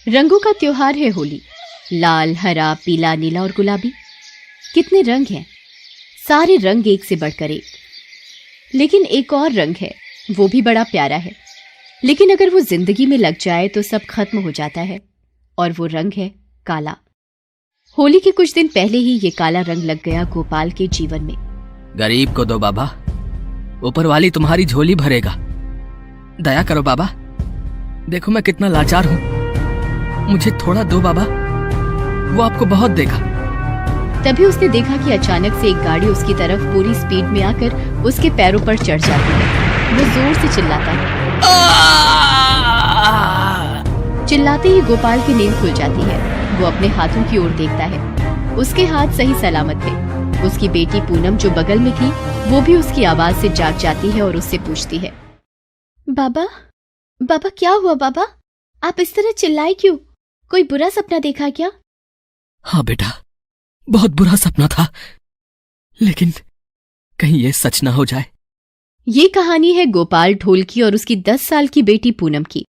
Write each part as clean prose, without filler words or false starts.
रंगों का त्योहार है होली। लाल, हरा, पीला, नीला और गुलाबी, कितने रंग हैं। सारे रंग एक से बढ़कर एक। लेकिन एक और रंग है, वो भी बड़ा प्यारा है, लेकिन अगर वो जिंदगी में लग जाए तो सब खत्म हो जाता है, और वो रंग है काला। होली के कुछ दिन पहले ही ये काला रंग लग गया गोपाल के जीवन में। गरीब को दो बाबा, ऊपर वाली तुम्हारी झोली भरेगा। दया करो बाबा, देखो मैं कितना लाचार हूँ, मुझे थोड़ा दो बाबा, वो आपको बहुत देगा। तभी उसने देखा कि अचानक से एक गाड़ी उसकी तरफ पूरी स्पीड में आकर उसके पैरों पर चढ़ जाती है। वो जोर से चिल्लाता है। चिल्लाते ही गोपाल की नींद खुल जाती है। वो अपने हाथों की ओर देखता है, उसके हाथ सही सलामत थे। उसकी बेटी पूनम जो बगल में थी, वो भी उसकी आवाज से जाग जाती है और उससे पूछती है, बाबा, बाबा क्या हुआ बाबा? आप इस तरह चिल्लाए क्यों? कोई बुरा सपना देखा क्या? हाँ बेटा, बहुत बुरा सपना था, लेकिन कहीं ये सच ना हो जाए। ये कहानी है गोपाल ढोलकी और उसकी 10 साल की बेटी पूनम की।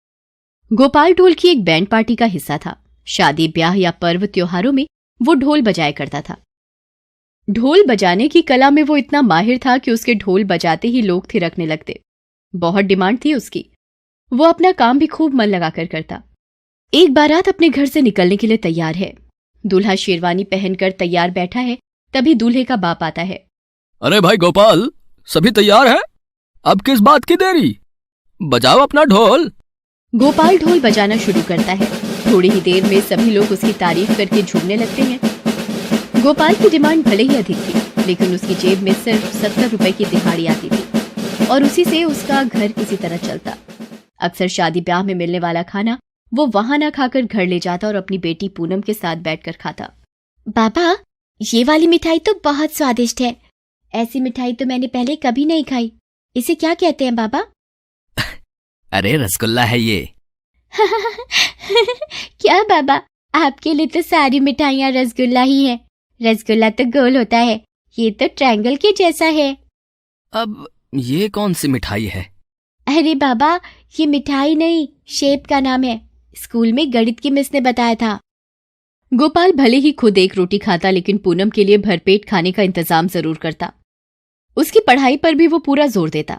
गोपाल ढोलकी एक बैंड पार्टी का हिस्सा था। शादी, ब्याह या पर्व त्योहारों में वो ढोल बजाया करता था। ढोल बजाने की कला में वो इतना माहिर था कि उसके ढोल बजाते ही लोग थिरकने लगते। बहुत डिमांड थी उसकी। वो अपना काम भी खूब मन लगाकर करता। एक बारात अपने घर से निकलने के लिए तैयार है। दूल्हा शेरवानी पहनकर तैयार बैठा है, तभी दूल्हे का बाप आता है। अरे भाई गोपाल, सभी तैयार हैं? अब किस बात की देरी? बजाओ अपना ढोल। गोपाल ढोल बजाना शुरू करता है। थोड़ी ही देर में सभी लोग उसकी तारीफ करके झूमने लगते हैं। गोपाल की डिमांड भले ही अधिक थी, लेकिन उसकी जेब में सिर्फ 70 रुपए की दिहाड़ी आती थी और उसी से उसका घर किसी तरह चलता। अक्सर शादी ब्याह में मिलने वाला खाना वो वहां ना खाकर घर ले जाता और अपनी बेटी पूनम के साथ बैठकर खाता। बाबा, ये वाली मिठाई तो बहुत स्वादिष्ट है। ऐसी मिठाई तो मैंने पहले कभी नहीं खाई। इसे क्या कहते हैं बाबा? अरे रसगुल्ला है ये। क्या बाबा, आपके लिए तो सारी मिठाइयाँ रसगुल्ला ही है। रसगुल्ला तो गोल होता है, ये तो ट्रायंगल के जैसा है। अब ये कौन सी मिठाई है? अरे बाबा, ये मिठाई नहीं, शेप का नाम है। स्कूल में गणित की मिस ने बताया था। गोपाल भले ही खुद एक रोटी खाता, लेकिन पूनम के लिए भरपेट खाने का इंतजाम जरूर करता। उसकी पढ़ाई पर भी वो पूरा जोर देता।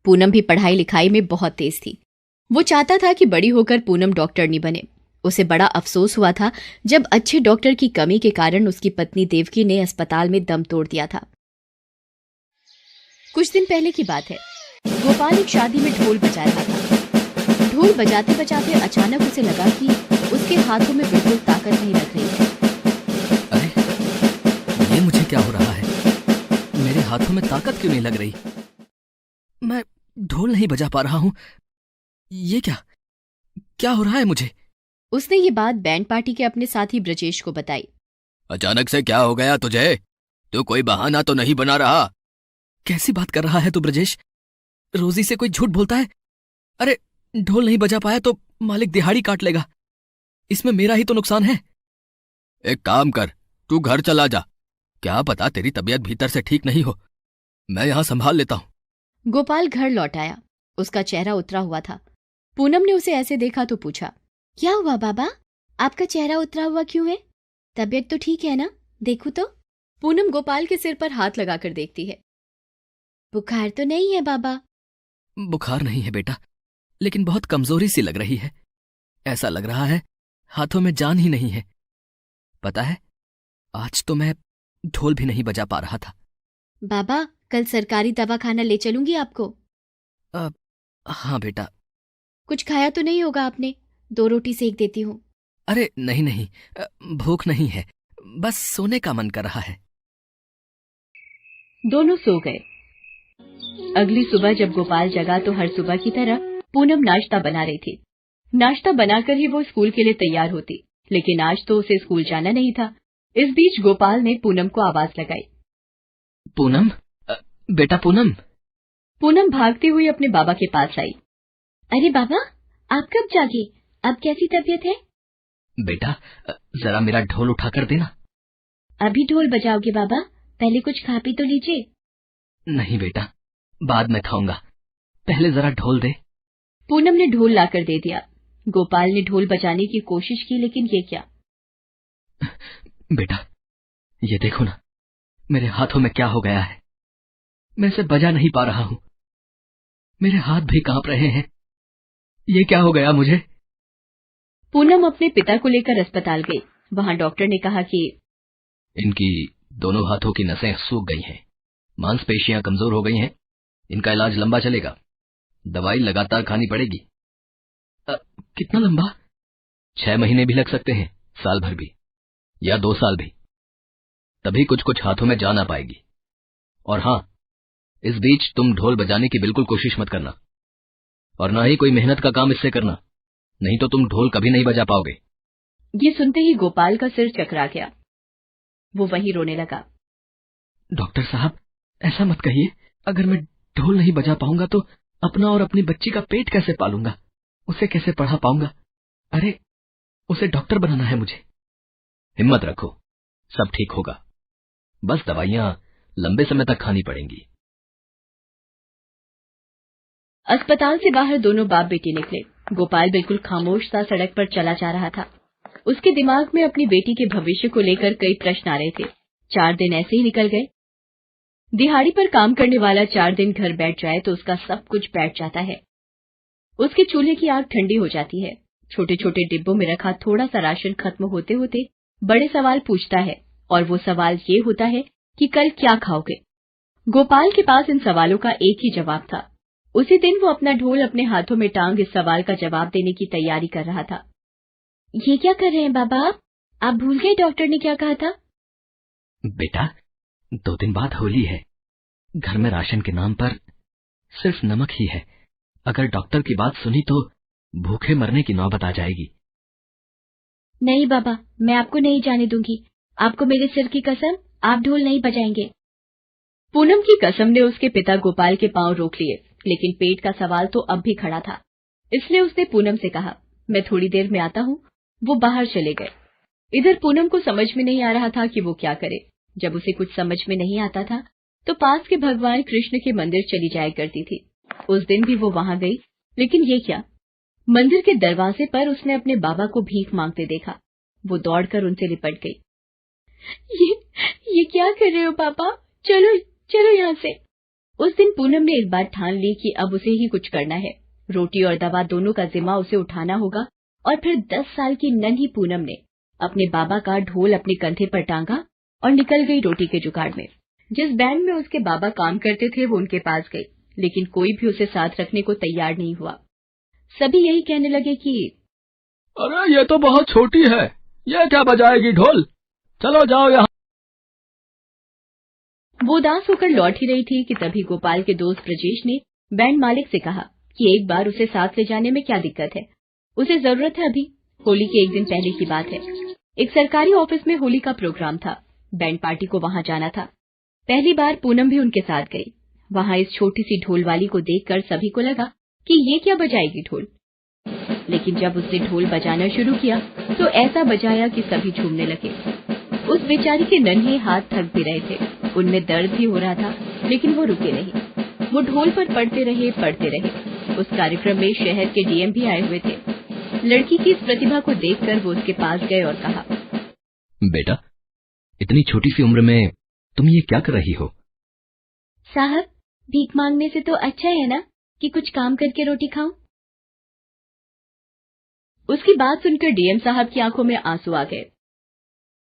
पूनम भी पढ़ाई लिखाई में बहुत तेज थी। वो चाहता था कि बड़ी होकर पूनम डॉक्टरनी बने। उसे बड़ा अफसोस हुआ था जब अच्छे डॉक्टर की कमी के कारण उसकी पत्नी देवकी ने अस्पताल में दम तोड़ दिया था। कुछ दिन पहले की बात है। गोपाल एक शादी में ढोल बजा रहा था। ढोल बजाते बजाते अचानक उसे लगा कि उसके हाथों में बिल्कुल ताकत नहीं लग रही है। अरे, ये मुझे क्या हो रहा है? मेरे हाथों में ताकत क्यों नहीं लग रही? मैं ढोल नहीं बजा पा रहा हूं। ये क्या हो रहा है मुझे? उसने ये बात बैंड पार्टी के अपने साथी ब्रजेश को बताई। अचानक से क्या हो गया तुझे? तू कोई बहाना तो नहीं बना रहा? कैसी बात कर रहा है तू ब्रजेश? रोजी से कोई झूठ बोलता है? अरे, ढोल नहीं बजा पाया तो मालिक दिहाड़ी काट लेगा। इसमें मेरा ही तो नुकसान है। एक काम कर, तू घर चला जा। क्या पता तेरी तबीयत भीतर से ठीक नहीं हो, मैं यहां संभाल लेता हूं। गोपाल घर लौट आया। उसका चेहरा उतरा हुआ था। पूनम ने उसे ऐसे देखा तो पूछा, क्या हुआ बाबा? आपका चेहरा उतरा हुआ क्यों है? तबीयत तो ठीक है ना? देखो तो। पूनम गोपाल के सिर पर हाथ लगाकर देखती है। बुखार तो नहीं है बाबा? बुखार नहीं है बेटा, लेकिन बहुत कमजोरी सी लग रही है। ऐसा लग रहा है हाथों में जान ही नहीं है। पता है, आज तो मैं ढोल भी नहीं बजा पा रहा था। बाबा, कल सरकारी दवाखाना ले चलूंगी आपको। हाँ बेटा। कुछ खाया तो नहीं होगा आपने? 2 रोटी सेक देती हूँ। अरे नहीं नहीं, भूख नहीं है, बस सोने का मन कर रहा है। दोनों सो गए। अगली सुबह जब गोपाल जगा तो हर सुबह की तरह पूनम नाश्ता बना रही थी। नाश्ता बनाकर ही वो स्कूल के लिए तैयार होती, लेकिन आज तो उसे स्कूल जाना नहीं था। इस बीच गोपाल ने पूनम को आवाज लगाई। पूनम, बेटा पूनम। पूनम भागती हुई अपने बाबा के पास आई। अरे बाबा, आप कब जागे? अब कैसी तबीयत है? बेटा, जरा मेरा ढोल उठा कर देना। अभी ढोल बजाओगे बाबा? पहले कुछ खा पी तो लीजिए। नहीं बेटा, बाद में खाऊंगा, पहले जरा ढोल दे। पूनम ने ढोल लाकर दे दिया। गोपाल ने ढोल बजाने की कोशिश की, लेकिन ये क्या। बेटा, ये देखो ना, मेरे हाथों में क्या हो गया है। मैं इसे बजा नहीं पा रहा हूं। मेरे हाथ भी कांप रहे हैं। ये क्या हो गया मुझे। पूनम अपने पिता को लेकर अस्पताल गई। वहां डॉक्टर ने कहा कि इनकी दोनों हाथों की नसें सूख गई हैं, मांसपेशियां कमजोर हो गई हैं। इनका इलाज लंबा चलेगा, दवाई लगातार खानी पड़ेगी। कितना लंबा? 6 महीने भी लग सकते हैं, साल भर भी, या 2 साल भी। तभी कुछ कुछ हाथों में जान आ पाएगी। और हाँ, इस बीच तुम ढोल बजाने की बिल्कुल कोशिश मत करना, और ना ही कोई मेहनत का काम इससे करना, नहीं तो तुम ढोल कभी नहीं बजा पाओगे। ये सुनते ही गोपाल का सिर चकरा गया। वो वहीं रोने लगा। डॉक्टर साहब, ऐसा मत कहिए। अगर मैं ढोल नहीं बजा पाऊंगा तो अपना और अपनी बच्ची का पेट कैसे पालूंगा, उसे कैसे पढ़ा पाऊंगा। अरे, उसे डॉक्टर बनाना है मुझे। हिम्मत रखो, सब ठीक होगा। बस दवाइयां लंबे समय तक खानी पड़ेंगी। अस्पताल से बाहर दोनों बाप बेटी निकले। गोपाल बिल्कुल खामोश सा सड़क पर चला जा रहा था। उसके दिमाग में अपनी बेटी के भविष्य को लेकर कई प्रश्न आ रहे थे। 4 दिन ऐसे ही निकल गए। दिहाड़ी पर काम करने वाला 4 दिन घर बैठ जाए तो उसका सब कुछ बैठ जाता है। उसके चूल्हे की आग ठंडी हो जाती है। छोटे छोटे डिब्बों में रखा थोड़ा सा राशन खत्म होते होते बड़े सवाल पूछता है, और वो सवाल ये होता है कि कल क्या खाओगे। गोपाल के पास इन सवालों का एक ही जवाब था। उसी दिन वो अपना ढोल अपने हाथों में टांग इस सवाल का जवाब देने की तैयारी कर रहा था। ये क्या कर रहे हैं बाबा आप भूल गए डॉक्टर ने क्या कहा था। बेटा, 2 दिन बाद होली है। घर में राशन के नाम पर सिर्फ नमक ही है। अगर डॉक्टर की बात सुनी तो भूखे मरने की नौबत आ जाएगी। नहीं बाबा, मैं आपको नहीं जाने दूंगी। आपको मेरे सिर की कसम, आप ढोल नहीं बजाएंगे। पूनम की कसम ने उसके पिता गोपाल के पांव रोक लिए, लेकिन पेट का सवाल तो अब भी खड़ा था। इसलिए उसने पूनम से कहा, मैं थोड़ी देर में आता हूँ। वो बाहर चले गए। इधर पूनम को समझ में नहीं आ रहा था कि वो क्या करे। जब उसे कुछ समझ में नहीं आता था तो पास के भगवान कृष्ण के मंदिर चली जाया करती थी। उस दिन भी वो वहां गई, लेकिन ये क्या, मंदिर के दरवाजे पर उसने अपने बाबा को भीख मांगते देखा। वो दौड़कर उनसे लिपट गई। ये क्या कर रहे हो पापा, चलो चलो यहाँ से। उस दिन पूनम ने एक बार ठान ली कि अब उसे ही कुछ करना है। रोटी और दवा दोनों का जिम्मा उसे उठाना होगा। और फिर 10 साल की नन्ही पूनम ने अपने बाबा का ढोल अपने कंधे पर टांगा और निकल गई रोटी के जुगाड़ में। जिस बैंड में उसके बाबा काम करते थे वो उनके पास गई, लेकिन कोई भी उसे साथ रखने को तैयार नहीं हुआ। सभी यही कहने लगे कि अरे ये तो बहुत छोटी है, ये क्या बजाएगी ढोल, चलो जाओ यहाँ। वो उदास होकर लौट ही रही थी कि तभी गोपाल के दोस्त ब्रजेश ने बैंड मालिक से कहा कि एक बार उसे साथ ले जाने में क्या दिक्कत है, उसे जरूरत है अभी। होली के एक दिन पहले की बात है। एक सरकारी ऑफिस में होली का प्रोग्राम था। बैंड पार्टी को वहां जाना था। पहली बार पूनम भी उनके साथ गई। वहां इस छोटी सी ढोल वाली को देखकर सभी को लगा कि ये क्या बजाएगी ढोल। लेकिन जब उसने ढोल बजाना शुरू किया तो ऐसा बजाया कि सभी झूमने लगे। उस बेचारी के नन्हे हाथ थक भी रहे थे, उनमें दर्द भी हो रहा था, लेकिन वो रुके नहीं। वो ढोल पर पढ़ते रहे। उस कार्यक्रम में शहर के डीएम भी आए हुए थे। लड़की की इस प्रतिभा को देखकर वो उसके पास गए और कहा, बेटा, इतनी छोटी सी उम्र में तुम ये क्या कर रही हो। साहब, भीख मांगने से तो अच्छा है ना कि कुछ काम करके रोटी खाऊं। उसकी बात सुनकर डीएम साहब की आंखों में आंसू आ गए।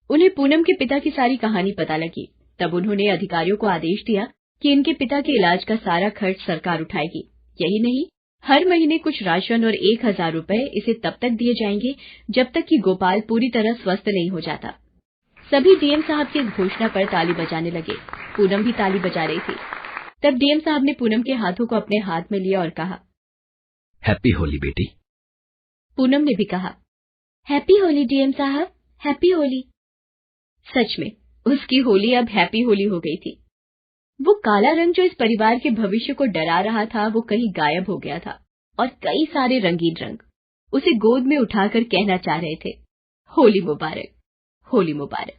उन्हें पूनम के पिता की सारी कहानी पता लगी। तब उन्होंने अधिकारियों को आदेश दिया कि इनके पिता के इलाज का सारा खर्च सरकार उठाएगी। यही नहीं, हर महीने कुछ राशन और 1000 रुपए इसे तब तक दिए जाएंगे जब तक कि गोपाल पूरी तरह स्वस्थ नहीं हो जाता। सभी डीएम साहब की इस घोषणा पर ताली बजाने लगे। पूनम भी ताली बजा रही थी। तब डीएम साहब ने पूनम के हाथों को अपने हाथ में लिया और कहा, हैप्पी होली बेटी। पूनम ने भी कहा, हैप्पी होली डीएम साहब, हैप्पी होली। सच में उसकी होली अब हैप्पी होली हो गई थी। वो काला रंग जो इस परिवार के भविष्य को डरा रहा था वो कहीं गायब हो गया था, और कई सारे रंगीन रंग उसे गोद में उठाकर कहना चाह रहे थे, होली मुबारक, होली मुबारक।